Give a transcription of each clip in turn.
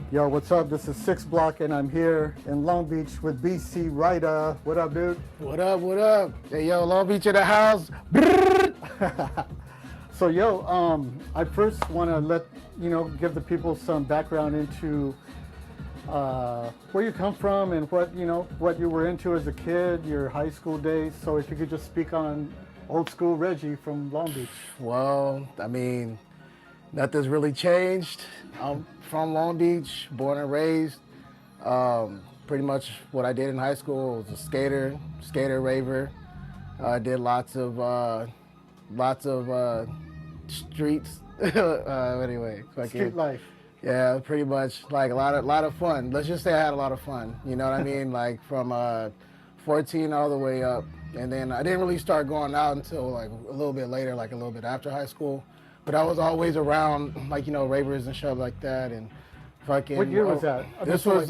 Yo, what's up? This is 6 Block, and I'm here in Long Beach with BC Rydah. What up, dude? What up, what up? Hey, yo, Long Beach in the house. So, yo, I first want to give the people some background into where you come from and what you were into as a kid, your high school days. So if you could just speak on old school Reggie from Long Beach. Well, I mean, nothing's really changed. I'm from Long Beach, born and raised. Pretty much what I did in high school was a skater, raver. I did lots of streets. Anyway, Street life. Yeah, pretty much like a lot of fun. Let's just say I had a lot of fun. You know what I mean? Like from 14 all the way up, and then I didn't really start going out until like a little bit later, like a little bit after high school. But I was always around, like, ravers and stuff like that, and fucking. What year was that? This was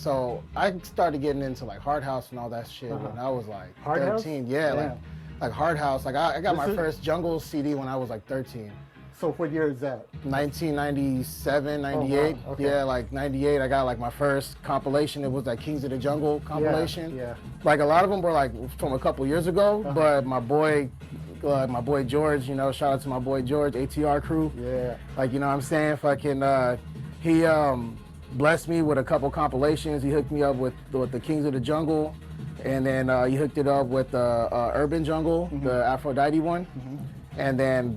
so I started getting into like Hard House and all that shit when I was like Hard 13. House? Yeah, like Hard House. Like I got my first Jungle CD when I was like 13. So what year is that? 1997, 98. Oh, wow. Okay. Yeah, like 98. I got like my first compilation. It was like Kings of the Jungle compilation. Yeah. Like a lot of them were like from a couple years ago, but my boy George, shout out to my boy George, ATR crew. Yeah. Like, you know what I'm saying? Fucking, he blessed me with a couple compilations. He hooked me up with the Kings of the Jungle, and then he hooked it up with Urban Jungle, the Aphrodite one. And then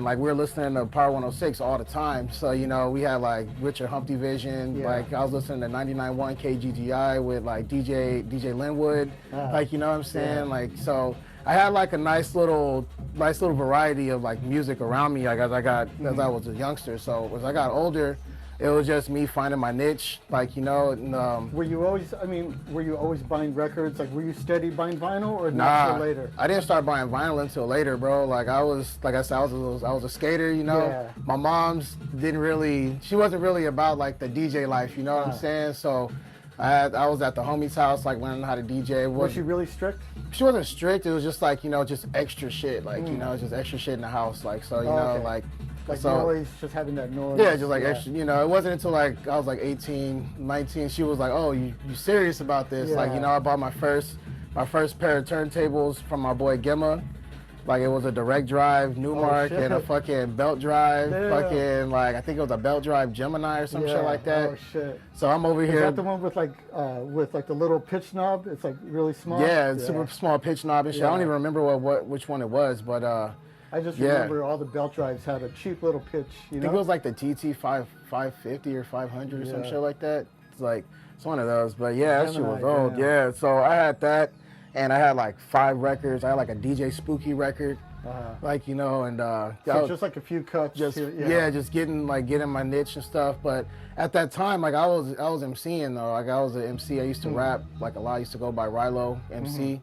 like we were listening to Power 106 all the time. So, we had like Richard Humpty Vision. Yeah. Like I was listening to 99.1 KGGI with like DJ Linwood. Like, you know what I'm saying? Yeah. Like, so I had like a nice little variety of like music around me, like as I was a youngster. So as I got older, it was just me finding my niche, like, and, were you always buying records? Like, were you steady buying vinyl or not nah, till later? I didn't start buying vinyl until later, bro. Like I said, I was a skater, Yeah. My mom's she wasn't really about like the DJ life, you know what I'm saying? So I was at the homie's house, like learning how to DJ. Was she really strict? She wasn't strict. It was just like, just extra shit, like, just extra shit in the house, like, so, okay. Like noise, just having that noise. Yeah, just like extra, it wasn't until like I was like 18, 19, she was like, oh, you serious about this? Yeah. Like, I bought my first pair of turntables from my boy Gemma. Like it was a direct drive Newmark and a fucking belt drive, fucking like I think it was a belt drive Gemini or some shit like that. Oh shit! So I'm over here. Is that the one with like the little pitch knob? It's like really small. Yeah, it's super small pitch knob and shit. I don't even remember which one it was, but I just remember all the belt drives had a cheap little pitch. I think it was like the TT 550 or 500 or some shit like that. It's one of those, but yeah, that shit was old. Yeah, so I had that. And I had like 5 records. I had like a DJ Spooky record, like, and so just like a few cuts. Just getting my niche and stuff. But at that time, like I was MCing though. Like I was an MC. I used to rap like a lot. I used to go by R.A.W. MC.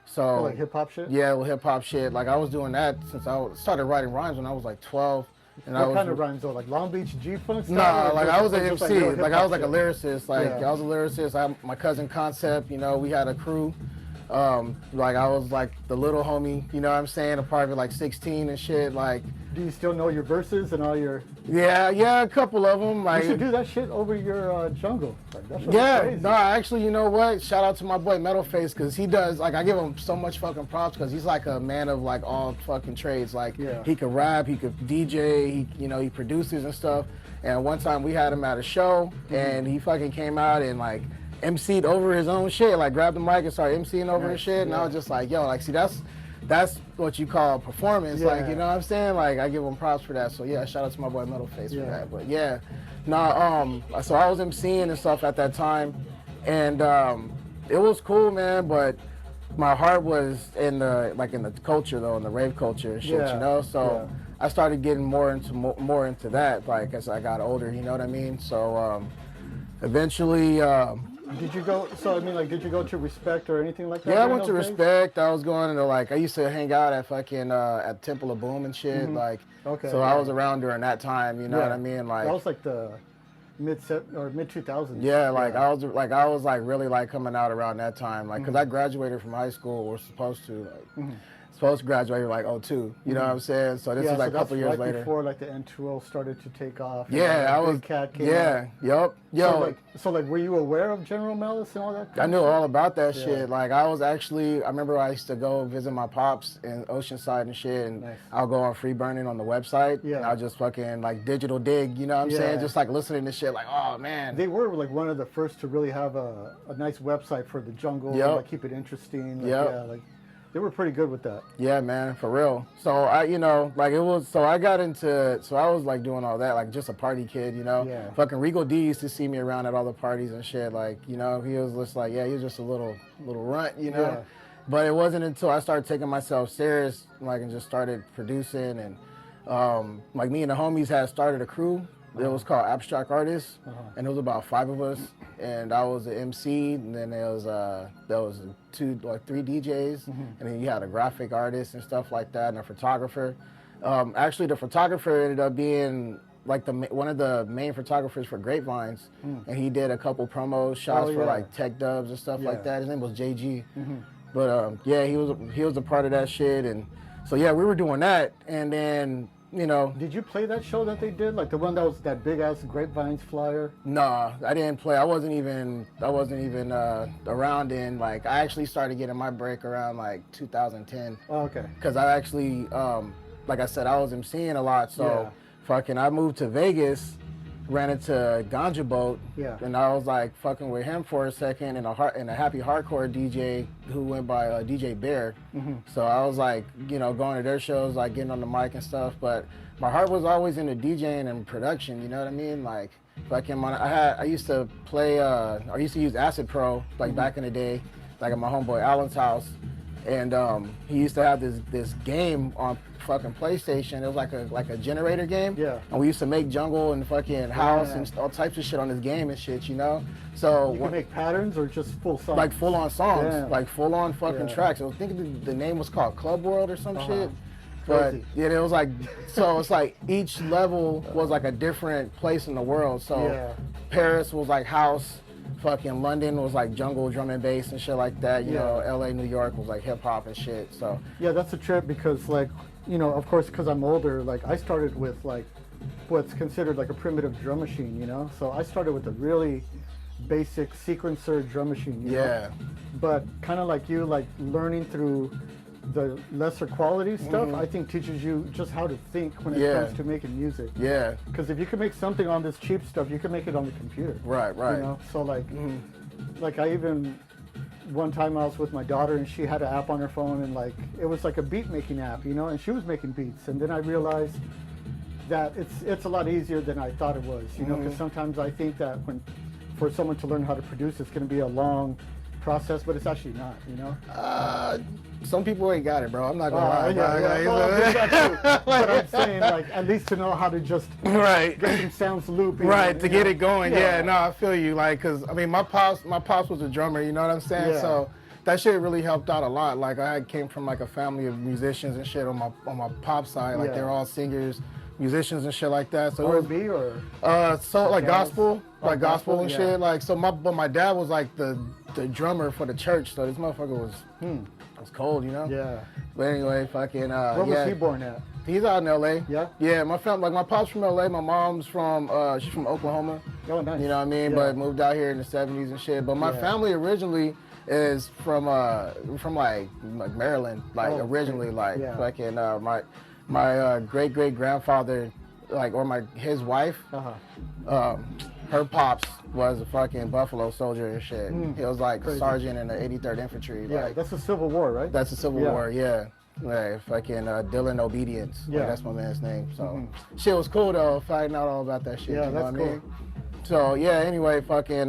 So like hip hop shit. Yeah, hip hop shit. Like I was doing that since I started writing rhymes when I was like 12. And what kind of rhymes though? Like Long Beach G-Funk style? Nah, like I was an MC. Like I was like a lyricist. Like I was a lyricist. My cousin Concept. We had a crew. Like I was like the little homie, you know what I'm saying, a part of like 16 and shit. Like, do you still know your verses and all your? Yeah, a couple of them. Like, you should do that shit over your Jungle. Like, that's crazy. No, actually, you know what? Shout out to my boy Metalface, because he does, like, I give him so much fucking props because he's like a man of like all fucking trades. Like, he could rap, he could DJ, he produces and stuff. And one time we had him at a show and he fucking came out and like MC'd over his own shit, like grabbed the mic and started MCing over his shit, and I was just like, yo, like, see, that's what you call a performance, like, you know what I'm saying? Like, I give him props for that, so yeah, shout out to my boy Metalface for that, but yeah. So I was MCing and stuff at that time, and it was cool, man, but my heart was in the culture, though, in the rave culture and shit, so I started getting more into that, like, as I got older, you know what I mean? So eventually, did you go? So I mean, like, did you go to Respect or anything like that? Yeah, I went to Respect. I was going to I used to hang out at fucking at Temple of Boom and shit. Like, so I was around during that time. You know what I mean? Like, that was like the mid 2000s. Yeah, like I was really like coming out around that time. Like, cause I graduated from high school, or supposed to. Like, supposed to graduate like 02. You know what I'm saying? So this is like a couple years later. Before like the N2O started to take off. Yeah, I was. Cat came Yeah, out. Yo. So like, were you aware of General Millis and all that? I knew all about that shit. Like I remember I used to go visit my pops in Oceanside and shit, and I'll go on Free Burning on the website. Yeah. And I'll just fucking like digital dig, you know what I'm saying? Just like listening to shit like, oh man. They were like one of the first to really have a nice website for the jungle, and, like keep it interesting. Like, yeah, like they were pretty good with that. Yeah, man, for real. So I was like doing all that, like just a party kid, you know? Yeah. Fucking Regal D used to see me around at all the parties and shit. Like, you know, he was just like, he was just a little runt, you know? Yeah. But it wasn't until I started taking myself serious, like, and just started producing, and like me and the homies had started a crew. It was called Abstract Artists, and it was about 5 of us, and I was the MC, and then there was 3 DJs, and then you had a graphic artist and stuff like that, and a photographer. Actually, the photographer ended up being like one of the main photographers for Grapevines, and he did a couple promo shots for like Tech Dubs and stuff like that. His name was JG, but he was a part of that shit, and so we were doing that, and then. You know, did you play that show that they did, like the one that was that big ass Grapevines flyer? Nah, I didn't play. I wasn't even around in, like, I actually started getting my break around like 2010. Oh, okay. Because I actually, like I said, I was emceeing a lot, so fucking I moved to Vegas, ran into Ganja Boat, and I was like fucking with him for a second, and a happy hardcore DJ who went by DJ Bear. So I was like, you know, going to their shows, like getting on the mic and stuff. But my heart was always into DJing and production. You know what I mean? Like fucking, I used to play. I used to use Acid Pro like back in the day, like at my homeboy Alan's house. And he used to have this game on fucking PlayStation. It was like a generator game. Yeah. And we used to make jungle and fucking house and all types of shit on this game and shit, you know? So you can make patterns or just full songs? Like full on songs, like full on fucking tracks. I think the name was called Club World or some shit. But it was like, so it's like each level was like a different place in the world. So Paris was like house. Fucking London was like jungle, drum and bass and shit like that. You know, LA, New York was like hip hop and shit. So yeah, that's a trip because, like, you know, of course, because I'm older, like I started with like what's considered like a primitive drum machine, you know. So I started with a really basic sequencer drum machine. You know? But kind of like you, like learning through the lesser quality stuff, I think teaches you just how to think when it comes to making music. Yeah. Because if you can make something on this cheap stuff, you can make it on the computer. Right, right. You know, so like, like I even, one time I was with my daughter and she had an app on her phone and like, it was like a beat making app, you know, and she was making beats. And then I realized that it's a lot easier than I thought it was, you know, because sometimes I think that for someone to learn how to produce, it's going to be a long process, but it's actually not, you know? Some people ain't got it, bro. I'm not gonna lie. But I'm saying, like, at least to know how to just get some sounds looping. Right, to get it going. Yeah, no, I feel you. Like, cause I mean, my pops was a drummer. You know what I'm saying? Yeah. So that shit really helped out a lot. Like, I came from like a family of musicians and shit on my pop's side. Like, they're all singers, musicians and shit like that. So R&B or so like gospel, like gospel and shit. Like, so my dad was like the drummer for the church. So this motherfucker was. It's cold, you know? Yeah. But anyway, fucking, Where was he born at? He's out in L.A. Yeah? Yeah, my family, like my pop's from L.A., my mom's from, she's from Oklahoma. Oh, nice. You know what I mean? But moved out here in the 70s and shit. But my family originally is from like Maryland, like originally, like fucking, my great-great-grandfather, like, or his wife, her pops was a fucking Buffalo soldier and shit. He was like a sergeant in the 83rd Infantry. Yeah, like, that's the Civil War, right? That's the Civil War, yeah. Like fucking Dylan Obedience. Yeah. Like, that's my man's name. So shit was cool though, finding out all about that shit. Yeah, you know that's what I cool. mean? So yeah, anyway, fucking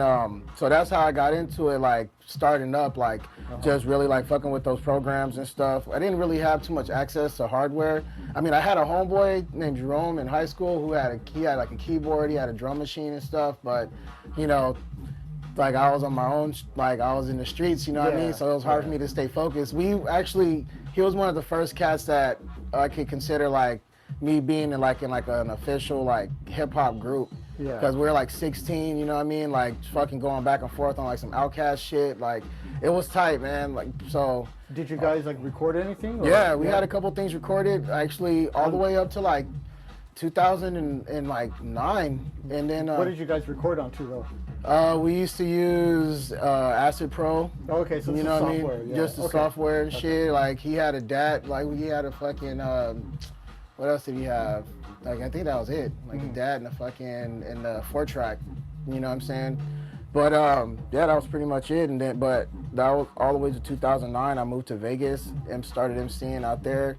so that's how I got into it, like starting up, like just really like fucking with those programs and stuff. I didn't really have too much access to hardware. I mean, I had a homeboy named Jerome in high school who had like a keyboard, he had a drum machine and stuff, but you know, like I was on my own, like I was in the streets, you know what I mean? So it was hard for me to stay focused. He was one of the first cats that I could consider like me being in an official like hip hop group. Yeah. Because we were like 16, you know what I mean? Like fucking going back and forth on like some Outcast shit. Like it was tight, man. Like so. Did you guys like record anything? Or? Yeah, we had a couple things recorded actually all the way up to like 2009, and then. What did you guys record onto though? We used to use Acid Pro. Okay, so you know what I software, mean? yeah. Just the software and shit. Like he had a DAT. Like he had a fucking. What else did he have? Like I think that was it. Like a DAT and a fucking and the 4-track. You know what I'm saying? But yeah, that was pretty much it. And then, but that was all the way to 2009. I moved to Vegas and started MCing out there.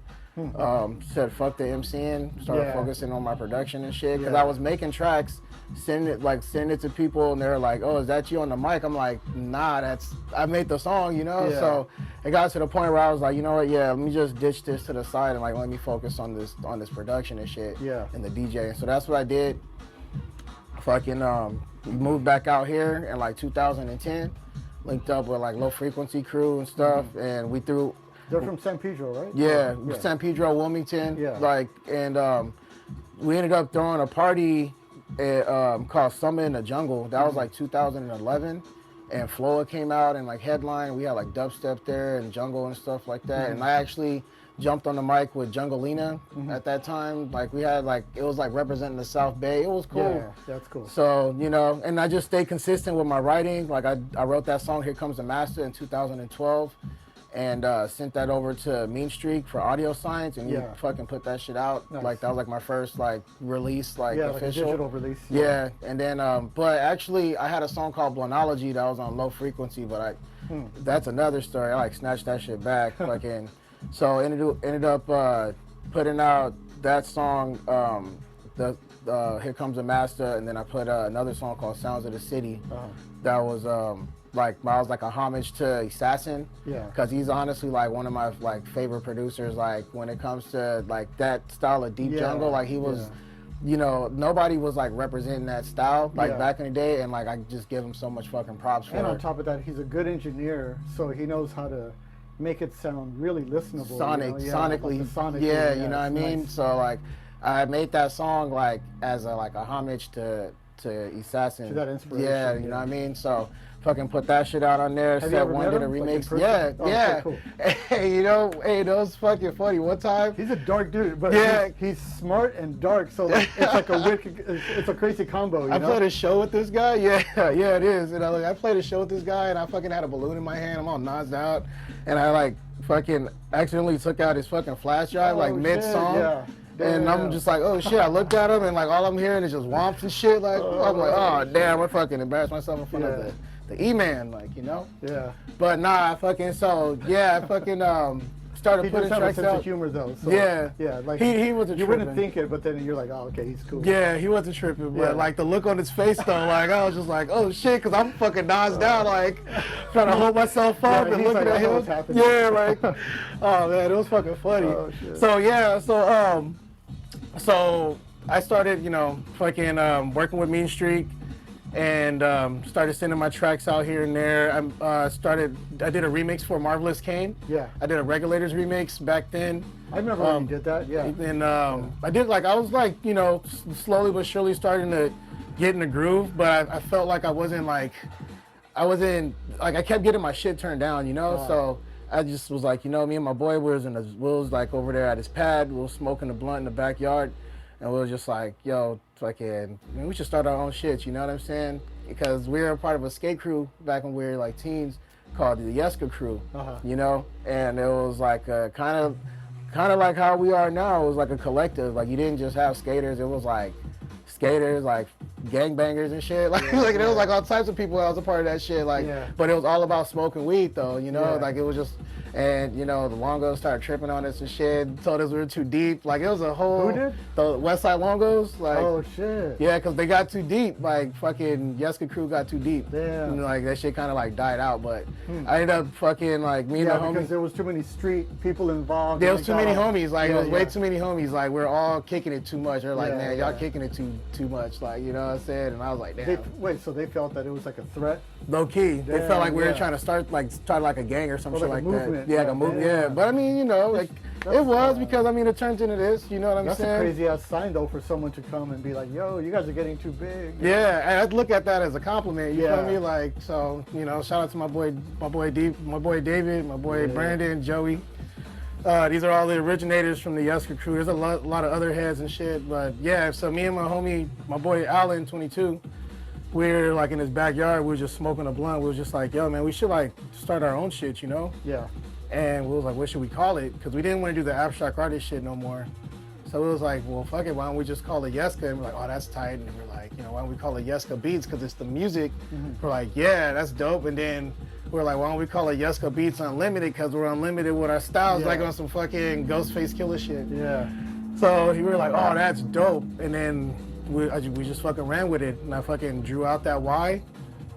Said fuck the MCing. Started focusing on my production and shit. Because I was making tracks, sending it to people, and they're like, "Oh, is that you on the mic?" I'm like, "Nah, I made the song, you know." So it got to the point where I was like, you know what? Yeah, let me just ditch this to the side and like let me focus on this production and shit. Yeah. And the DJ. So that's what I did. Fucking moved back out here in like 2010. Linked up with like Low Frequency crew and stuff, and we threw. They're from San Pedro, right? Yeah, San Pedro, Wilmington. Yeah. Like, and we ended up throwing a party called Summer in the Jungle. That was like 2011. And Floa came out and like headline. We had like dubstep there and jungle and stuff like that. And I actually jumped on the mic with Jungalina at that time. Like we had like, it was like representing the South Bay. It was cool. Yeah, that's cool. So, you know, and I just stayed consistent with my writing. Like I wrote that song, Here Comes the Master, in 2012. And sent that over to Mean Streak for Audio Science, and you fucking put that shit out. Nice. Like that was like my first like release, like official. Like a digital release. Yeah, and then but actually I had a song called Blonology that was on Low Frequency, but that's another story. I like snatched that shit back, fucking. So ended up putting out that song, Here Comes the Master, and then I put another song called Sounds of the City. That was like I was like a homage to Assassin, because he's honestly like one of my like favorite producers. Like when it comes to like that style of deep jungle, like he was, you know, nobody was like representing that style like back in the day, and like I just give him so much fucking props for it. And on top of that, he's a good engineer, so he knows how to make it sound really listenable. Sonically, like you know what I mean. Nice. So like I made that song like as a homage to Assassin. To that inspiration. Yeah, you know what I mean. So. Fucking put that shit out on there. Have you ever met did a him? remix. Like yeah. Cool. Hey, you know, that was fucking funny. One time, he's a dark dude, but he's smart and dark. So like, it's like it's a crazy combo. You know? played a show with this guy. Yeah, it is. And I played a show with this guy, and I fucking had a balloon in my hand. I'm all nozzed out, and I like fucking accidentally took out his fucking flash drive like mid song. Yeah. And I'm just like, oh shit, I looked at him and like all I'm hearing is just whomps and shit. Like, I'm like, oh damn, I fucking embarrassed myself in front of the E-Man, like, you know? Yeah. But nah, I fucking started putting tracks out. He of humor though. So, yeah, like he wasn't. You tripping. wouldn't think it, but then you're like, oh, okay, he's cool. Yeah, he wasn't tripping, but like the look on his face though, like I was just like, oh shit, because I'm fucking nozzed out, like trying to hold myself up and looking at him. Yeah, like, oh man, it was fucking funny. Oh, shit. So yeah, so I started, you know, fucking working with Mean Streak. And started sending my tracks out here and there. I did a remix for Marvelous Kane. Yeah. I did a Regulators remix back then. I remember when you did that, yeah. And I did I was like, you know, slowly but surely starting to get in the groove, but I felt like I kept getting my shit turned down, you know? So I just was like, you know, me and my boy was like over there at his pad, we were smoking a blunt in the backyard. And we were just like, yo, fucking, we should start our own shit, you know what I'm saying? Because we were a part of a skate crew back when we were like teens called the Yeska crew, you know? And it was like kind of like how we are now. It was like a collective. Like you didn't just have skaters, it was like skaters, like gangbangers and shit. Like, there was like all types of people that was a part of that shit. Like, but it was all about smoking weed though, you know? Like it was just, and you know, the Longos started tripping on us and shit, told us we were too deep. Like it was a whole. Who did? The Westside Longos. Like, oh shit. Yeah, because they got too deep. Like fucking Yeska crew got too deep. Yeah. And like that shit kind of like died out. But I ended up fucking like me and the homies. Because there was too many street people involved. There was too many homies. Like it was way too many homies. Like we're all kicking it too much. They're like, man, y'all kicking it too much. Like, you know what I said? And I was like, damn. So they felt that it was like a threat? Low key. They felt like we were trying to start like a gang or some shit like that. Movement. Yeah, like a movement. Yeah. But I mean, you know, like It was because I mean it turns into this. You know what I'm saying? That's a crazy ass sign though for someone to come and be like, "Yo, you guys are getting too big." Yeah, and I'd look at that as a compliment. You Yeah. feel me? Like, so you know, shout out to my boy David, my boy Brandon, Joey. These are all the originators from the Yeska crew. There's a lot of other heads and shit, but yeah. So me and my homie, my boy Alan, 22, we're like in his backyard. We were just smoking a blunt. We was just like, yo, man, we should like start our own shit, you know? Yeah. And we was like, what should we call it? Because we didn't want to do the abstract artist shit no more. So it was like, well, fuck it, why don't we just call it Yeska? And we're like, oh, that's tight. And we're like, you know, why don't we call it Yeska Beats? Because it's the music. We're like, yeah, that's dope. And then we're like, why don't we call it Yeska Beats Unlimited? Because we're unlimited with our styles, like on some fucking Ghostface Killer shit. Yeah. So we were like, oh, that's dope. And then we just fucking ran with it. And I fucking drew out that Y,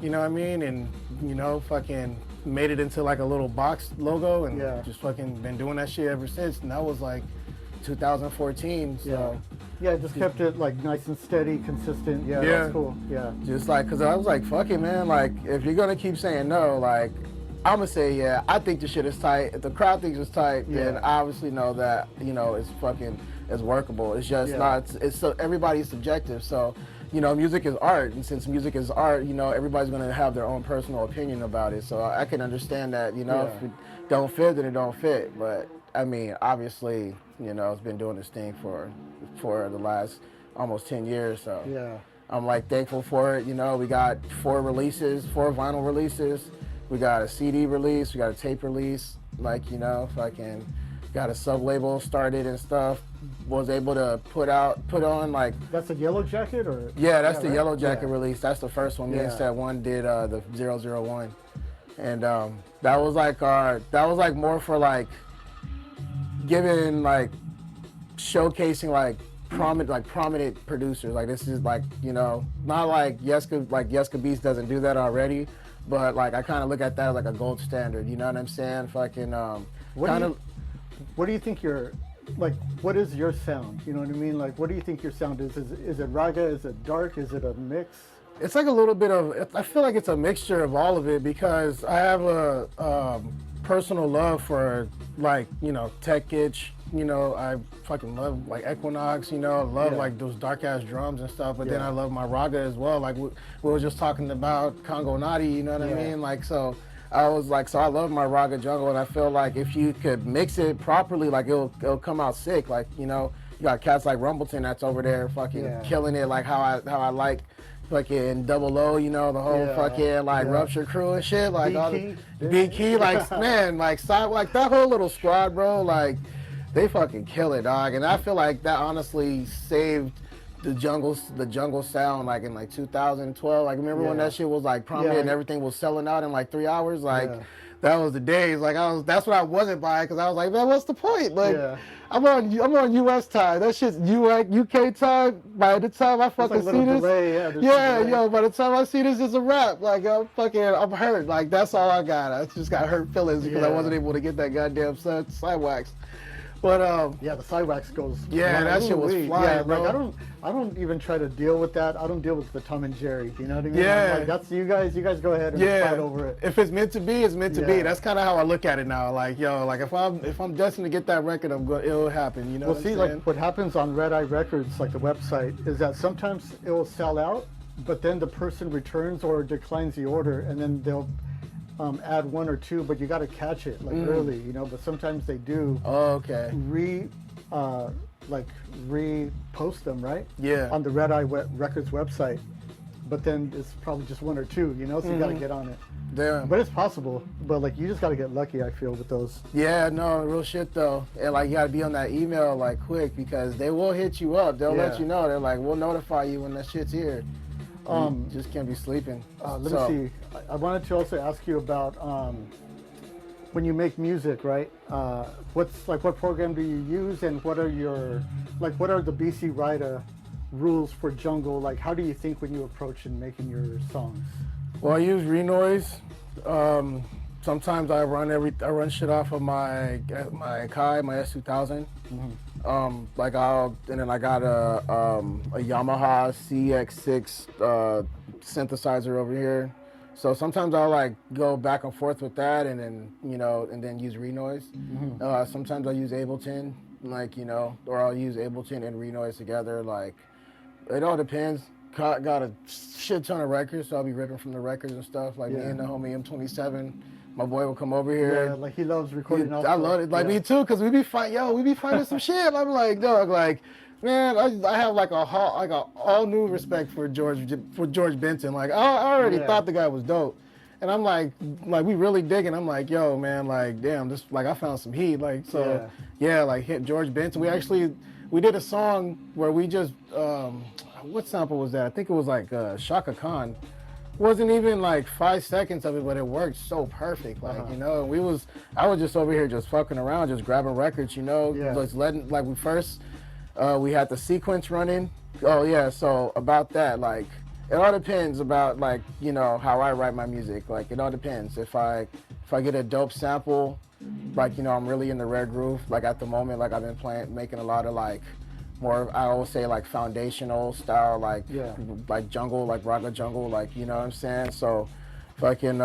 you know what I mean? And, you know, fucking made it into like a little box logo and just fucking been doing that shit ever since. And that was like 2014. So yeah, just kept it like nice and steady, consistent. Yeah, that's cool. Yeah. Just like, cause I was like, fuck it, man. Like, if you're gonna keep saying no, like, I'm gonna say, yeah, I think the shit is tight. If the crowd thinks it's tight, then I obviously know that, you know, it's workable. It's just not, it's so, everybody's subjective. So, you know, music is art, and since music is art, you know, everybody's gonna have their own personal opinion about it. So I can understand that, you know, if it don't fit, then it don't fit. But I mean, obviously, you know, it's been doing this thing for the last almost 10 years. So I'm like thankful for it. You know, we got 4 vinyl releases. We got a CD release. We got a tape release. Like, you know, fucking got a sub label started and stuff. Was able to put on like. That's a Yellow Jacket or? Yeah, that's the Yellow Jacket release. That's the first one. Me and Set One did the 001, and that was like more for like giving like showcasing like prominent producers. Like this is like, you know, not like Yeska Beats doesn't do that already, but like I kind of look at that as like a gold standard. You know what I'm saying? Fucking What do you think what is your sound? You know what I mean? Like, what do you think your sound is? Is it raga? Is it dark? Is it a mix? It's like a little bit of, I feel like it's a mixture of all of it because I have a personal love for like, you know, tech itch. You know, I fucking love like Equinox, you know, I love like those dark ass drums and stuff, but then I love my raga as well. Like we were just talking about Congo Nadi, you know what I mean? Like, so I was like, so I love my raga jungle, and I feel like if you could mix it properly, like it'll come out sick. Like, you know, you got cats like Rumbleton that's over there fucking killing it, like how I like fucking Double O, you know, the whole fucking like Rupture crew and shit, like all the Big Key, like man, like that whole little squad, bro, like they fucking kill it, dog. And I feel like that honestly saved the jungle sound like in like 2012. Like remember when that shit was like prominent and everything was selling out in like 3 hours? Like that was the days. Like that's what I wasn't buying because I was like, man, what's the point? Like I'm on US time. That shit's UK time. By the time I fucking see this, delay, by the time I see this, it's a wrap. Like I'm hurt. Like that's all I got. I just got hurt feelings because I wasn't able to get that goddamn side wax. But the side wax goes. Yeah, that shit was flying, bro. Like, I don't even try to deal with that. I don't deal with the Tom and Jerry. You know what I mean? Yeah. Like, that's you guys. You guys go ahead and fight over it. If it's meant to be, it's meant to be. That's kind of how I look at it now. Like, yo, like if I'm destined to get that record, it'll happen. You know? Well, see, like what happens on R.A.W. Records, like the website, is that sometimes it will sell out, but then the person returns or declines the order, and then they'll add 1 or 2, but you got to catch it like early, you know. But sometimes they do. Oh, okay. Repost them, right? Yeah. On the R.A.W. Records website, but then it's probably just 1 or 2, you know. So you got to get on it. Damn. But it's possible. But like you just got to get lucky, I feel, with those. Yeah, no, real shit though. And like you got to be on that email like quick because they will hit you up. They'll let you know. They're like, we'll notify you when that shit's here. You just can't be sleeping. Let me see. I wanted to also ask you about when you make music, right? What program do you use, and what are the BC Rydah rules for jungle? Like, how do you think when you approach in making your songs? Well, I use Renoise. Sometimes I run shit off of my Kai, my S2000. And then I got a Yamaha CX6 synthesizer over here. So sometimes I'll like go back and forth with that, and then and then use Renoise. Sometimes I'll use Ableton, like or I'll use Ableton and Renoise together. Like it all depends. Got a shit ton of records, so I'll be ripping from the records and stuff. Like me and the homie M27, my boy will come over here. Yeah, like he loves recording. I love it. Like me too, because we be finding some shit. I'm like, dog, like. Man, I have like a all new respect for George Benson. Like I already thought the guy was dope, and I'm like we really digging. I'm like, yo, man, like damn, this like I found some heat. Like so, like hit George Benson. We did a song where we just what sample was that? I think it was like Shaka Khan. Wasn't even like 5 seconds of it, but it worked so perfect. Like I was just over here just fucking around, just grabbing records. Just letting like we had the sequence running. Oh yeah, so about that, like it all depends about like how I write my music. Like it all depends. If I get a dope sample, like I'm really in the rare groove. Like at the moment, like I've been making a lot of like more, I always say like foundational style, like jungle, like Rydah jungle, like you know what I'm saying. So fucking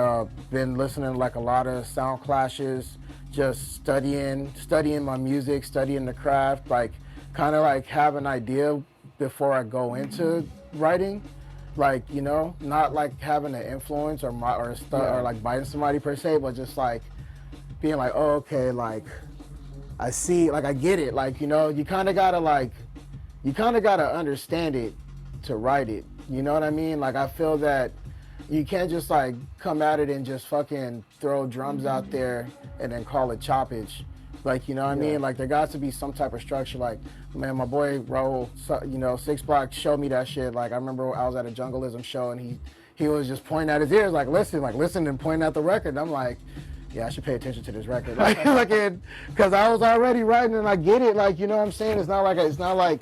been listening to like a lot of sound clashes, just studying my music, studying the craft, like. Kind of like have an idea before I go into writing, like not like having an influence or like biting somebody per se, but just like being like, oh, okay, like I see, like I get it, like you kind of gotta understand it to write it. You know what I mean? Like I feel that you can't just like come at it and just fucking throw drums out there and then call it choppage. Like, you know what I mean? Like, there got to be some type of structure. Like, man, my boy Raul, 6 Block showed me that shit. Like, I remember I was at a Jungleism show and he was just pointing at his ears, like, listen, and pointing at the record. And I'm like, yeah, I should pay attention to this record. Like, because I was already writing and I get it. Like, you know what I'm saying? It's not like,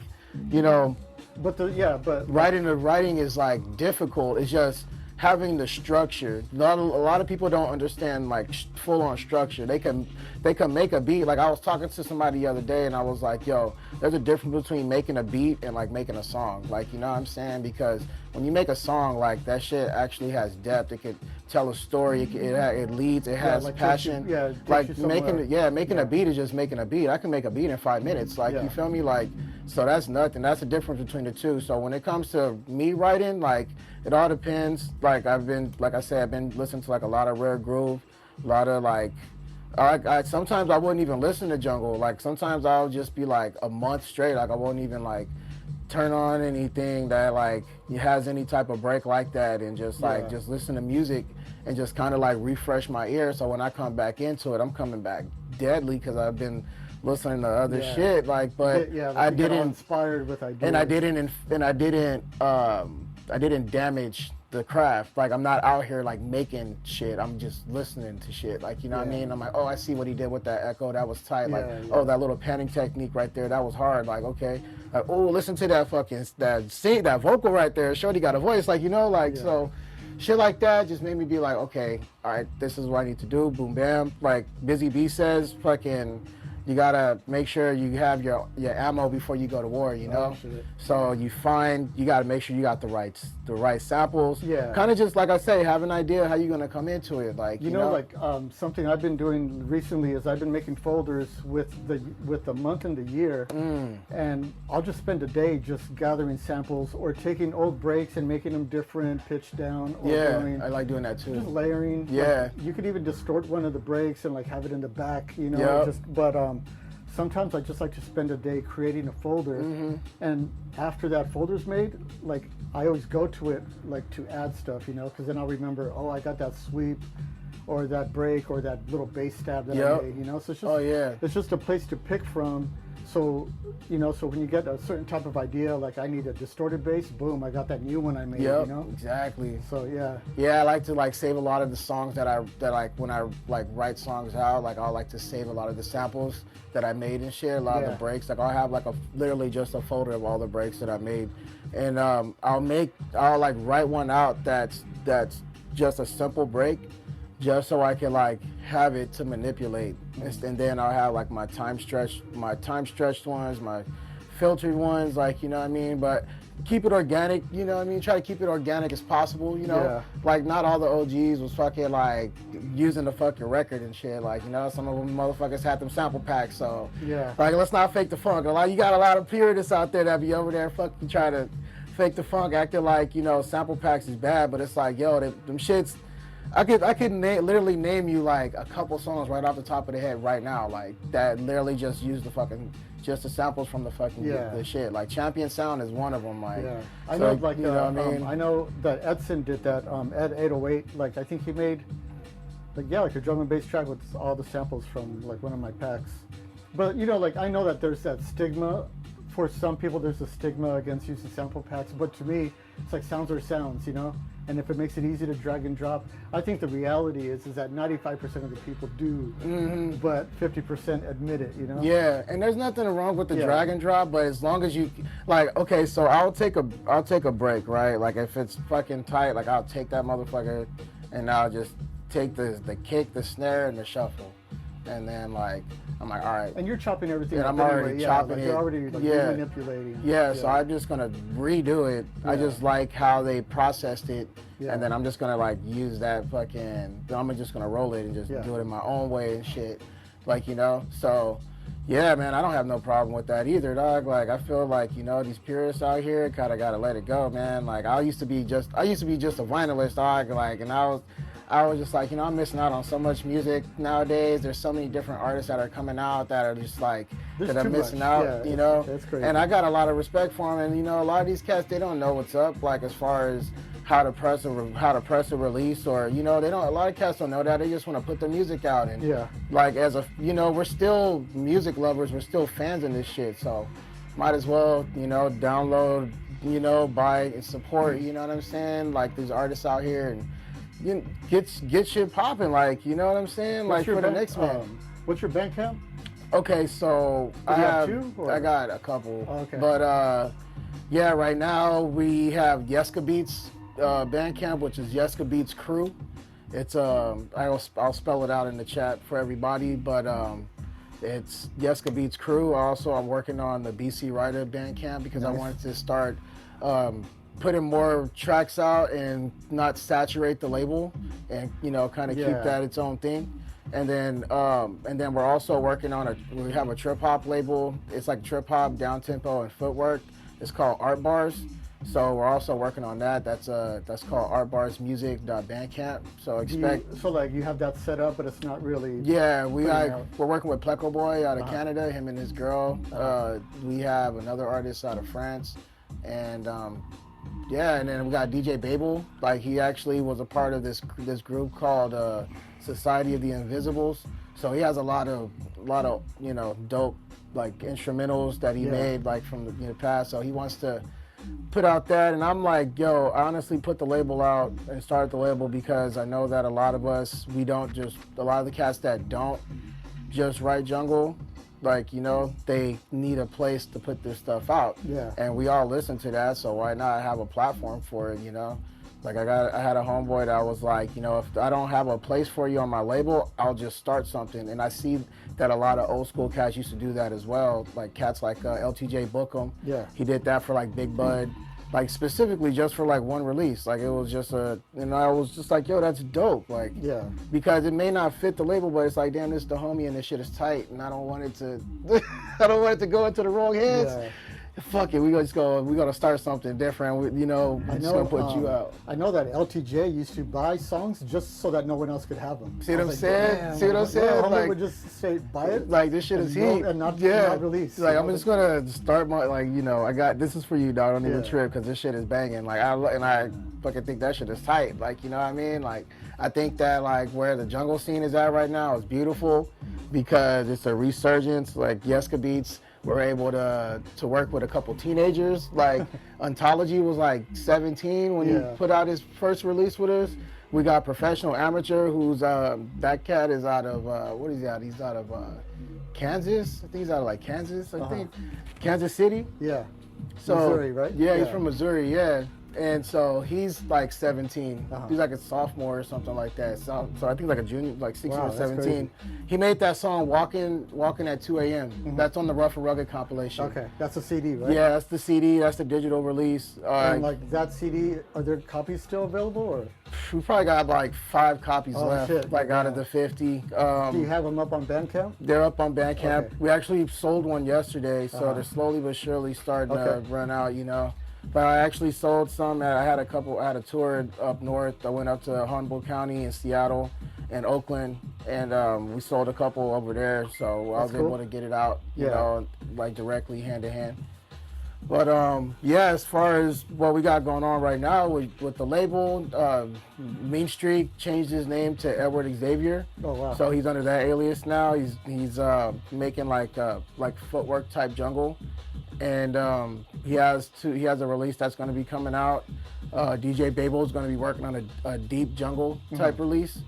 but writing is like difficult. It's just having the structure. A lot of people don't understand like full on structure. They can make a beat. Like I was talking to somebody the other day and I was like, yo, there's a difference between making a beat and like making a song. Like, you know what I'm saying? Because when you make a song, like that shit actually has depth. It could tell a story. It leads. It has passion. Making a beat is just making a beat. I can make a beat in 5 minutes. Like you feel me? Like so that's nothing. That's the difference between the two. So when it comes to me writing, like it all depends. Like I've been listening to like a lot of rare groove, a lot of like. I sometimes I wouldn't even listen to jungle. Like sometimes I'll just be like a month straight. Like I won't even like turn on anything that like has any type of break like that, and just like just listen to music and just kind of like refresh my ear. So when I come back into it, I'm coming back deadly because I've been listening to other shit. Like, but I didn't inspired with ideas, and I didn't damage the craft. Like I'm not out here like making shit. I'm just listening to shit. Like you know what I mean? I'm like, oh, I see what he did with that echo. That was tight. Oh, that little panning technique right there. That was hard. Like okay. Like, oh, listen to that that vocal right there. Shorty got a voice. Like so. Shit like that just made me be like, okay, all right, this is what I need to do. Boom, bam. Like Busy B says, fucking. You gotta make sure you have your ammo before you go to war, you know? So you gotta make sure you got the right samples. Yeah. Kind of just like I say, have an idea how you're gonna come into it. Like you know, like something I've been doing recently is I've been making folders with the month and the year, and I'll just spend a day just gathering samples or taking old breaks and making them different, pitch down. Or I like doing that too. Just layering. Yeah. Like, you could even distort one of the breaks and like have it in the back, you know. But sometimes I just like to spend a day creating a folder, and after that folder's made, like I always go to it like to add stuff, you know, because then I'll remember, oh, I got that sweep, or that break, or that little bass stab that I made, you know. So it's just it's just a place to pick from. So, you know, so when you get a certain type of idea, like I need a distorted bass, boom, I got that new one I made, you know? Exactly. So, yeah. Yeah, I like to like save a lot of the songs that when I like write songs out, like I like to save a lot of the samples that I made and shit, a lot of the breaks. Like I'll have like literally just a folder of all the breaks that I made. And I'll like write one out that's just a simple break, just so I can like have it to manipulate, and then I'll have like my time stretched ones, my filtered ones, like you know what I mean. But keep it organic, you know what I mean? Try to keep it organic as possible, you know? Yeah. Like, not all the OGs was fucking, like, using the fucking record and shit. Like, you know, some of them motherfuckers had them sample packs, so. Yeah. Like, let's not fake the funk. You got a lot of purists out there that be over there fucking try to fake the funk, acting like, you know, sample packs is bad, but it's like, yo, them shits, I could literally name you, like, a couple songs right off the top of the head right now, like, that literally just use the fucking, just the samples from the fucking the shit. Like Champion Sound is one of them. Like, I know, like, you know what I mean? I know that Edson did that. Ed 808. Like, I think he made, like, like a drum and bass track with all the samples from like one of my packs. But you know, like, I know that there's that stigma. For some people, there's a stigma against using sample packs. But to me, it's like sounds are sounds, you know. And if it makes it easy to drag and drop, I think the reality is that 95% of the people do, but 50% admit it, you know? Yeah, and there's nothing wrong with the drag and drop, but as long as you, like, okay, so I'll take a break, right? Like, if it's fucking tight, like, I'll take that motherfucker and I'll just take the kick, the snare, and the shuffle. And then, like, I'm like, all right. And you're chopping everything up I'm already anyway. chopping like it. You're already like, manipulating. Yeah, so I'm just going to redo it. I just like how they processed it. And then I'm just going to, like, use that fucking, I'm just going to roll it and just do it in my own way and shit. Like, you know? So, yeah, man, I don't have no problem with that either, dog. Like, I feel like, you know, these purists out here kind of got to let it go, man. Like, I used to be just a vinylist, dog. Like, and I was just like, you know, I'm missing out on so much music nowadays. There's so many different artists that are coming out that are just like, that I'm missing out, you know? That's crazy. And I got a lot of respect for them. And, you know, a lot of these cats, they don't know what's up, like, as far as how to press a release, or, you know, a lot of cats don't know that. They just want to put their music out. And, like, you know, we're still music lovers. We're still fans of this shit. So might as well, you know, download, you know, buy and support, you know what I'm saying? Like, these artists out here, and you get shit popping, like, you know what I'm saying? Like, for the next man. What's your Bandcamp? Okay, so I have two, I got a couple. Okay. But yeah, right now we have Yeska Beats Bandcamp, which is Yeska Beats Crew. It's I'll spell it out in the chat for everybody, but it's Yeska Beats Crew. Also, I'm working on the BC Rydah Bandcamp because I wanted to start putting more tracks out and not saturate the label, and, you know, kind of keep that its own thing. And then we're also working on we have a trip hop label. It's like trip hop, down tempo, and footwork. It's called R.A.W. So we're also working on that. That's called artbarsmusic.bandcamp. So expect. So like you have that set up, but it's not really. Yeah, we're working with Pleco Boy out of Canada. Him and his girl. We have another artist out of France, and and then we got DJ Babel. Like, he actually was a part of this group called Society of the Invisibles. So he has a lot of you know, dope, like, instrumentals that he made, like, from the past. So he wants to put out that, and I'm like, yo, I honestly put the label out and started the label because I know that a lot of the cats that don't just write jungle, like, you know, they need a place to put this stuff out. Yeah. And we all listen to that, so why not have a platform for it, you know? Like, I had a homeboy that was like, you know, if I don't have a place for you on my label, I'll just start something. And I see that a lot of old school cats used to do that as well. Like, cats like LTJ Bookham. Yeah. He did that for, like, Big Bud. Like, specifically just for, like, one release. Like, it was just I was just like, yo, that's dope. Like, because it may not fit the label, but it's like, damn, this is the homie and this shit is tight, and I don't want it to go into the wrong hands. Yeah. Fuck it, we gotta start something different. We're just gonna put you out. I know that LTJ used to buy songs just so that no one else could have them. See what I'm saying? Yeah, like, would just say, buy it. Like, this shit is heat. And not release. Like, I'm just gonna start my, like, you know, this is for you, dog. Don't even trip, because this shit is banging. Like, I fucking think that shit is tight. Like, you know what I mean? Like, I think that, like, where the jungle scene is at right now is beautiful because it's a resurgence. Like, Yeska Beats, we're able to work with a couple teenagers. Like, Ontology was like 17 when he put out his first release with us. We got Professional Amateur, who's that cat is out of what is he out? He's out of Kansas. I think he's out of, like, Kansas. I think Kansas City. Yeah. So Missouri, right? Yeah, he's from Missouri. Yeah. And so he's like 17. He's like a sophomore or something like that. So I think like a junior, like 16 or 17. He made that song Walking at 2 a.m. That's on the Rough and Rugged compilation. Okay, that's a CD, right? Yeah, that's the CD. That's the digital release. And like that CD, are there copies still available? Or we probably got like 5 copies left, shit. like out of the 50. Do you have them up on Bandcamp? They're up on Bandcamp. Okay. We actually sold one yesterday, so they're slowly but surely starting to run out, you know. But I actually sold some. I had a tour up north. I went up to Humboldt County and Seattle and Oakland, and we sold a couple over there. So I was able to get it out, you know, like directly hand to hand. But yeah, as far as what we got going on right now with the label, Mean Streak changed his name to Edward Xavier. Oh wow! So he's under that alias now. He's making like footwork type jungle, and he has a release that's going to be coming out. DJ Babel is going to be working on a deep jungle type release.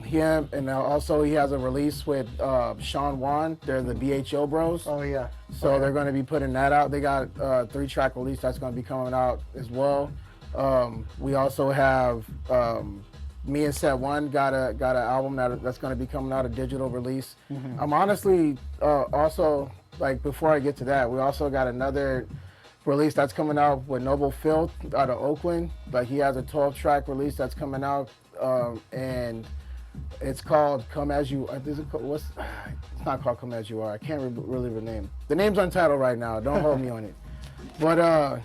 Him, and also he has a release with Sean Wan. They're the BHO Bros. Oh yeah. So they're going to be putting that out. They got a 3-track release that's going to be coming out as well. We also have me and Set One got an album that's going to be coming out, a digital release. I'm honestly also, like, before I get to that, we also got another release that's coming out with Noble Filth out of Oakland. Like, he has a 12-track release that's coming out, and it's called Come As You. It's not called Come As You Are. I can't really rename. The name's untitled right now. Don't hold me on it. But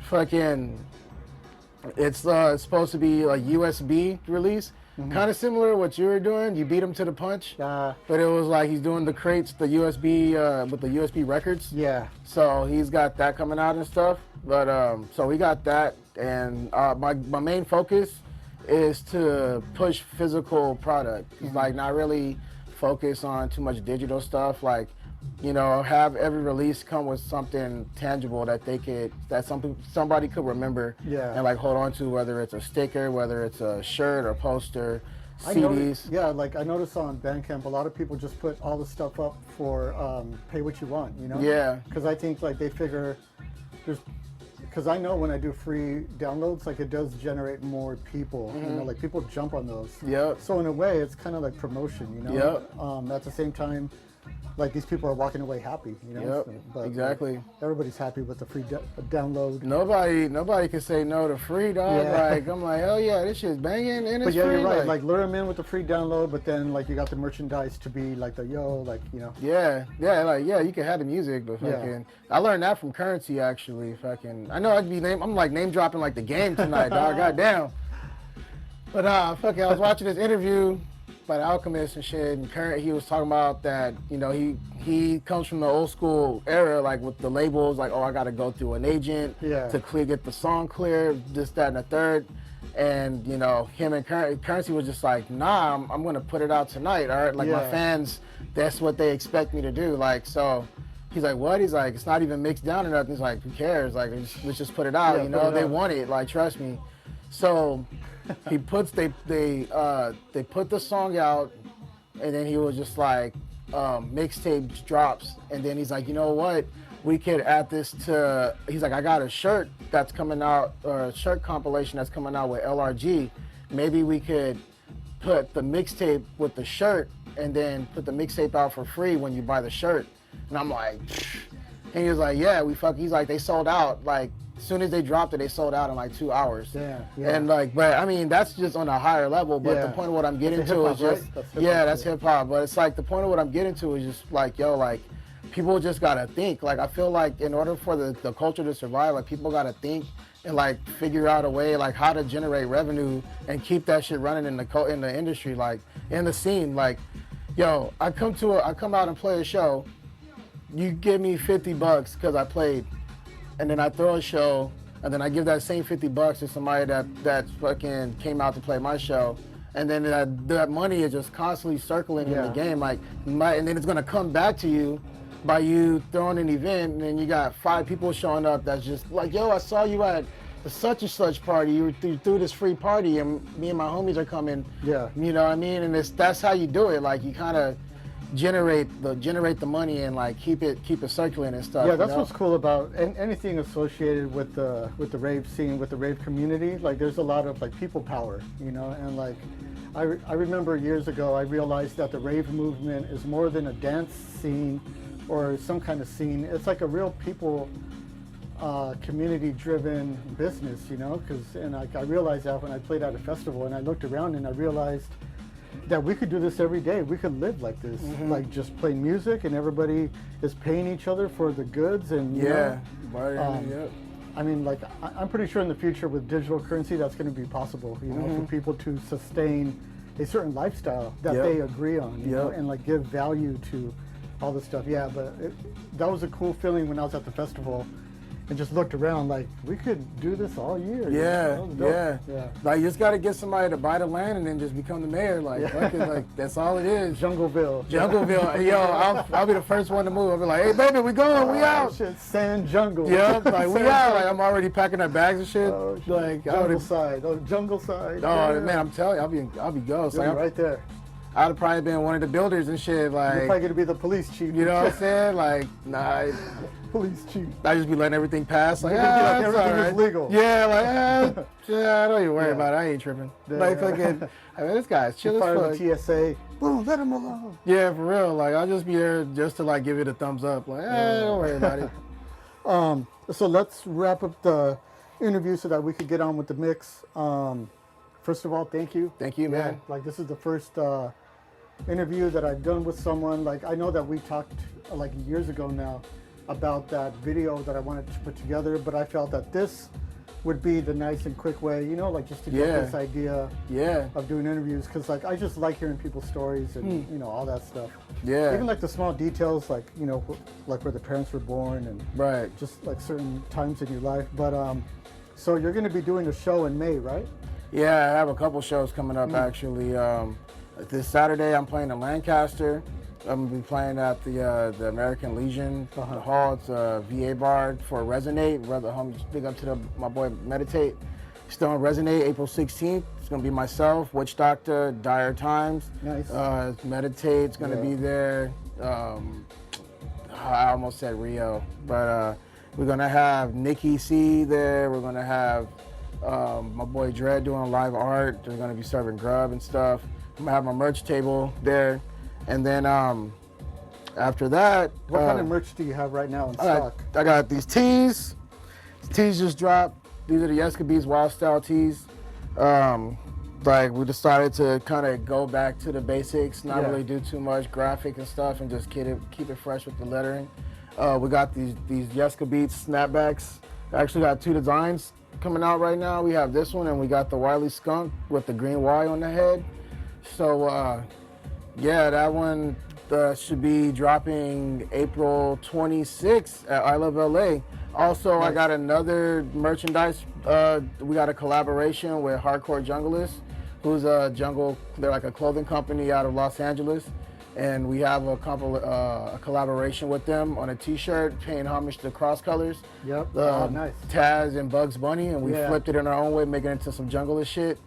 fucking, it's supposed to be a USB release. Kind of similar to what you were doing. You beat him to the punch. But it was like he's doing the crates, the USB with the USB records. Yeah. So he's got that coming out and stuff. But so we got that, and my main focus is to push physical product. It's like not really focus on too much digital stuff. Like, you know, have every release come with something tangible that somebody could remember and like hold on to, whether it's a sticker, whether it's a shirt or poster, CDs. Like I noticed on Bandcamp, a lot of people just put all the stuff up for pay what you want, you know? Yeah. Because I think like they figure because I know when I do free downloads, like it does generate more people. You know, like people jump on those. Yep. So in a way, it's kind of like promotion. You know. Yep. At the same time, like these people are walking away happy. You know. Yep. So, but exactly. Everybody's happy with the free download. Nobody can say no to free, dog. Yeah. Like I'm like, oh yeah, this shit's banging and it's but yeah, free. You're right. Like lure them in with the free download, but then like you got the merchandise to be like the like you know. Yeah, you can have the music, but fucking, I learned that from Currency actually. Fucking, I know I'm like name dropping like the game tonight, dog. Goddamn. But fucking, I was watching this interview by the Alchemist and shit, and he was talking about that, you know, he comes from the old school era, like with the labels, like, oh, I gotta go through an agent to get the song clear, this, that, and the third. And, you know, him and Currency was just like, nah, I'm gonna put it out tonight, all right? Like, my fans, that's what they expect me to do. Like, so he's like, what? He's like, it's not even mixed down or nothing. He's like, who cares? Like, let's just put it out, you know? They want it, like, trust me. So they put the song out, and then he was just like, mixtape drops, and then he's like, you know what? We could add this to. He's like, I got a shirt that's coming out, or a shirt compilation that's coming out with LRG. Maybe we could put the mixtape with the shirt, and then put the mixtape out for free when you buy the shirt. And I'm like, and he was like, yeah, he's like, they sold out like. As soon as they dropped it, they sold out in like 2 hours. Yeah. And like, but I mean, that's just on a higher level. But the point of what I'm getting to is just, that's hip hop. But it's like the point of what I'm getting to is just like, yo, like, people just gotta think. Like, I feel like in order for the culture to survive, like, people gotta think and like figure out a way like how to generate revenue and keep that shit running in the industry, like in the scene. Like, yo, I come out and play a show. You give me $50 because I played. And then I throw a show, and then I give that same $50 to somebody that fucking came out to play my show, and then that money is just constantly circling in the game, like, and then it's gonna come back to you by you throwing an event, and then you got 5 people showing up that's just like, yo, I saw you at the such and such party, you threw this free party, and me and my homies are coming. Yeah. You know what I mean? And that's how you do it. Like, you kind of, generate the money and like keep it circulating and stuff. Yeah, that's what's cool about anything associated with the rave scene, with the rave community. Like, there's a lot of like people power, you know, and like I remember years ago I realized that the rave movement is more than a dance scene or some kind of scene. It's like a real people community-driven business, you know, and I realized that when I played at a festival and I looked around and I realized that we could do this every day. We could live like this, like just playing music and everybody is paying each other for the goods and you know, I mean, like I'm pretty sure in the future with digital currency that's going to be possible, you know, for people to sustain a certain lifestyle that they agree on, you know, and like give value to all this stuff. Yeah, but that was a cool feeling when I was at the festival and just looked around like we could do this all year. Yeah, you know? Yeah. Like, you just got to get somebody to buy the land and then just become the mayor. Like, fuck it, like that's all it is. Jungleville. Yo, I'll be the first one to move. I'll be like, hey baby, we going, we out. Shit, sand jungle. Yeah, like we out. Like I'm already packing our bags and shit. Oh, shit. Like jungle side. Oh man, I'm telling you, I'll be ghost. Like, right there. I'd have probably been one of the builders and shit. Like, you're probably gonna be the police chief. You know what I'm saying? Like, nah. Police chief. I just be letting everything pass. Like, everything is legal. Yeah, like, yeah, don't even worry about it. I ain't tripping. Like, fucking, I mean, this guy's chill as fuck. The TSA. Boom, let him alone. Yeah, for real. Like, I'll just be there just to like give it a thumbs up. Like, don't worry about it. So let's wrap up the interview so that we could get on with the mix. First of all, thank you. Thank you, man. Like, this is the first interview that I've done with someone. Like, I know that we talked like years ago now about that video that I wanted to put together, but I felt that this would be the nice and quick way, you know, like just to get this idea of doing interviews, because like I just like hearing people's stories and you know, all that stuff. Yeah. Even like the small details, like, you know, like where the parents were born and just like certain times in your life. But so you're going to be doing a show in May, right? Yeah, I have a couple shows coming up actually. This Saturday I'm playing in Lancaster. I'm gonna be playing at the American Legion Hall. It's a VA bar for Resonate. Brother, big up to my boy Meditate. Still on Resonate, April 16th. It's gonna be myself, Witch Doctor, Dire Times. Nice. Meditate's gonna be there. I almost said Rio, but we're gonna have Nikki C there. We're gonna have my boy Dread doing live art. They're gonna be serving grub and stuff. I'm gonna have my merch table there. And then after that... What kind of merch do you have right now in stock? I got these tees. These tees just dropped. These are the Escabees Wild Style tees. Like, we decided to kind of go back to the basics, not really do too much graphic and stuff, and just keep it fresh with the lettering. We got these Escabees snapbacks. I actually got two designs coming out right now. We have this one, and we got the Wiley Skunk with the green Y on the head. So, yeah, that one should be dropping April 26th at I Love LA. Also, I got another merchandise. We got a collaboration with Hardcore Junglist, who's they're like a clothing company out of Los Angeles. And we have a collaboration with them on a t-shirt paying homage to Cross Colors. Yep, nice. Taz and Bugs Bunny, and we flipped it in our own way, making it into some junglist shit.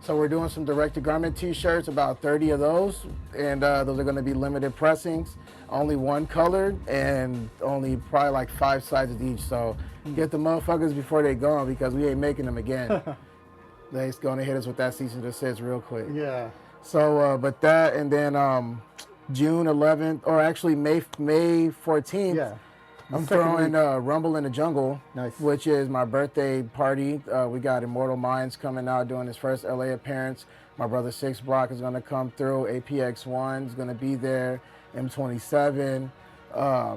So we're doing some direct-to-garment t-shirts, about 30 of those, and those are going to be limited pressings, only one color, and only probably like 5 sizes each. So get the motherfuckers before they go, because we ain't making them again. They're going to hit us with that cease and desist real quick. Yeah. So, but that, and then June 11th, or actually May 14th. Yeah. I'm throwing Rumble in the Jungle, which is my birthday party. We got Immortal Minds coming out doing his first LA appearance. My brother 6 Block is going to come through. APX1 is going to be there. M27.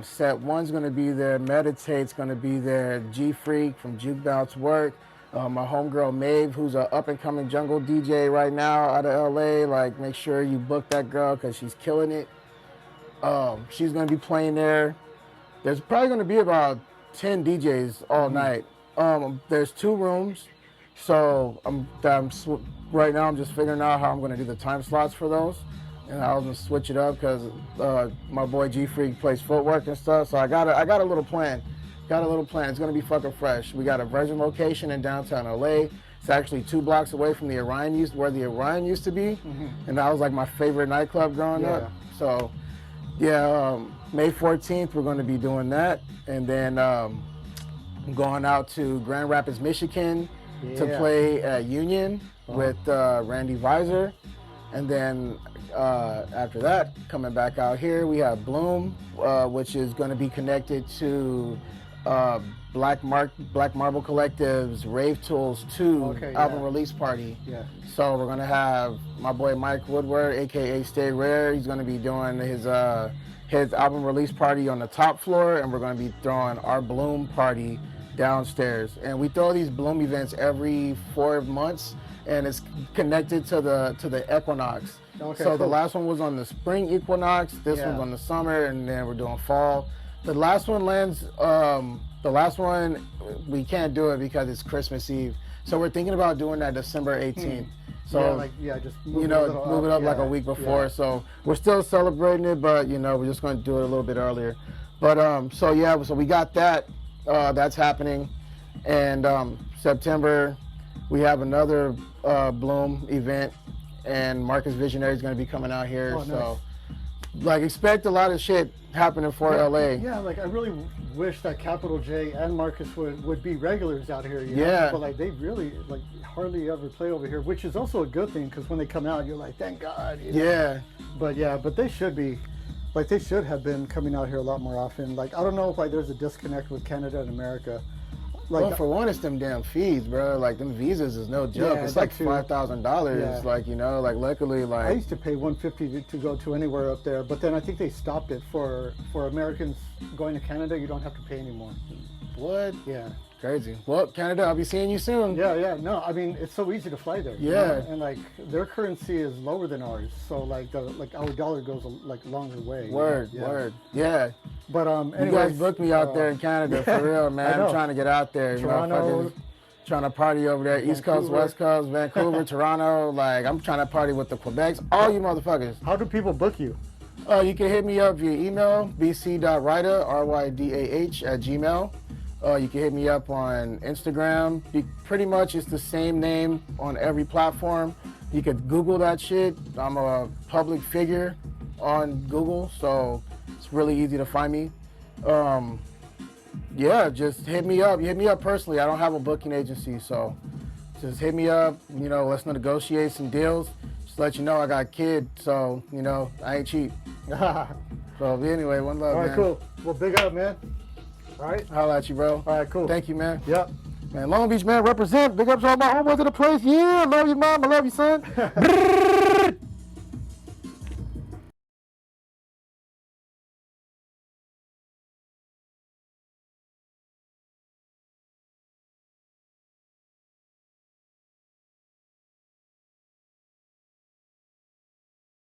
Set 1's going to be there. Meditate's going to be there. G Freak from Juke Bounce Work. My homegirl Maeve, who's an up-and-coming jungle DJ right now out of LA. Like, make sure you book that girl because she's killing it. She's going to be playing there. There's probably going to be about 10 DJs all night. There's 2 rooms, so right now I'm just figuring out how I'm going to do the time slots for those, and I was going to switch it up because my boy G Freak plays footwork and stuff. So I got a little plan. It's going to be fucking fresh. We got a Virgin location in downtown LA. It's actually 2 blocks away from where the Orion used to be, and that was like my favorite nightclub growing up. So. Yeah, May 14th, we're going to be doing that. And then I'm going out to Grand Rapids, Michigan to play at Union with Randy Visor. And then after that, coming back out here, we have Bloom, which is going to be connected to Black Marble Collective's Rave Tools 2 album release party. Yeah. So we're going to have my boy Mike Woodward, a.k.a. Stay Rare. He's going to be doing his album release party on the top floor, and we're going to be throwing our Bloom party downstairs. And we throw these Bloom events every 4 months, and it's connected to the equinox. Okay, so cool. the last one was on the spring equinox, this one's on the summer, and then we're doing fall. The last one lands, the last one, we can't do it because it's Christmas Eve. So we're thinking about doing that December 18th. So, just move move it up like a week before. Yeah. So we're still celebrating it, but we're just going to do it a little bit earlier. But so we got that. That's happening. And September, we have another Bloom event, and Marcus Visionary is going to be coming out here. Oh, nice. So, like, expect a lot of shit happening for LA. Yeah, like I really wish that Capital J and Marcus would be regulars out here. You know? Yeah. But like they really like hardly ever play over here, which is also a good thing because when they come out, you're like, thank God. You know? Yeah. But they should be. Like they should have been coming out here a lot more often. Like I don't know if like there's a disconnect with Canada and America. Like, well, for one, it's them damn fees, bro. Like them visas is no joke. It's like $5,000. Like like luckily, like I used to pay $150 to go to anywhere up there, but then I think they stopped it for Americans going to Canada. You don't have to pay anymore. What? Yeah. Crazy. Well, Canada, I'll be seeing you soon. Yeah. No, I mean it's so easy to fly there. Yeah. You know? And like their currency is lower than ours, so like our dollar goes a longer way. Word. Yeah. But anyways, you guys booked me out there in Canada for real, man. I'm trying to get out there. Toronto. Trying to party over there, East Coast, West Coast, Vancouver, Toronto. Like I'm trying to party with the Quebecs, all you motherfuckers. How do people book you? You can hit me up via email, bc.rydah, RYDAH @gmail. You can hit me up on Instagram. Pretty much it's the same name on every platform. You could Google that shit. I'm a public figure on Google, so it's really easy to find me. Just hit me up. You hit me up personally. I don't have a booking agency, so just hit me up. Let's negotiate some deals. Just let you know I got a kid, so I ain't cheap. So anyway, one love, man. All right, cool. Well, big up, man. All right. Holla at you, bro. All right, cool. Thank you, man. Yep. Man, Long Beach, man, represent. Big ups to all my homeboys of the place. Yeah, love you, mom. I love you, son.